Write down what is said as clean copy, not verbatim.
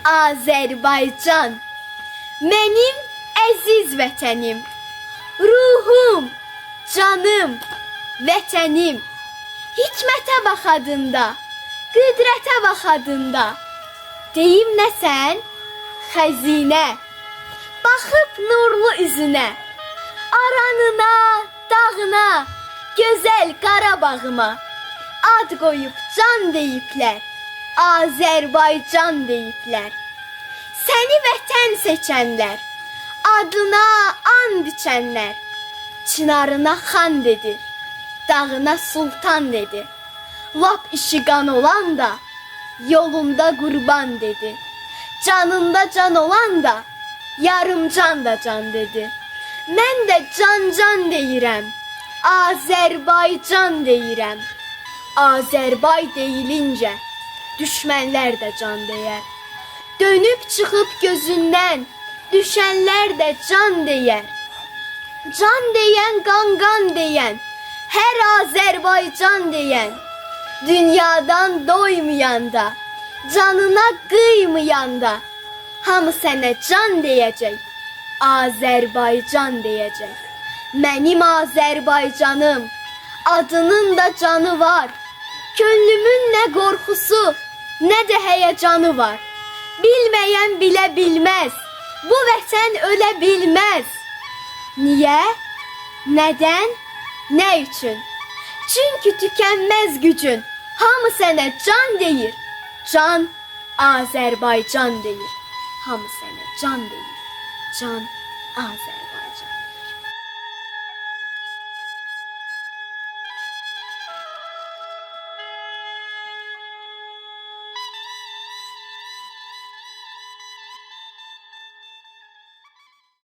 Azərbaycan, mənim əziz vətənim, ruhum, canım, vətənim. Hikmətə bax adında, qüdrətə bax adında. Deyim nə sən? Xəzinə. Baxıb nurlu üzünə, aranına, dağına, gözəl Qarabağıma ad qoyub can deyiblər, Azərbaycan deyiblər. Səni vətən seçənlər, adına and içənlər, çınarına xan dedi, dağına sultan dedi. Lap işi qan olan da yolunda qurban dedi. Canında can olan da yarım can da can dedi. Mən də can deyirəm, Azərbaycan deyirəm. Azərbay deyilince düşmənlər də can deyər. Dönüb çıxıb gözündən düşənlər də can deyər. Can deyən, qan deyən, hər Azərbaycan deyən, dünyadan doymayanda, canına qıymayanda, hamı sənə can deyəcək, Azərbaycan deyəcək. Mənim Azərbaycanım, adının da canı var. Könlümün nə qorxusu, nə də həyəcanı var. Bilməyən bilə bilməz, bu vətən ölə bilməz. Niyə? Nədən? Nə üçün? Çünki tükənməz gücün, hamı sənə can deyir. Can Azərbaycan deyir. Hamı sənə can deyir. Can Azərbaycan.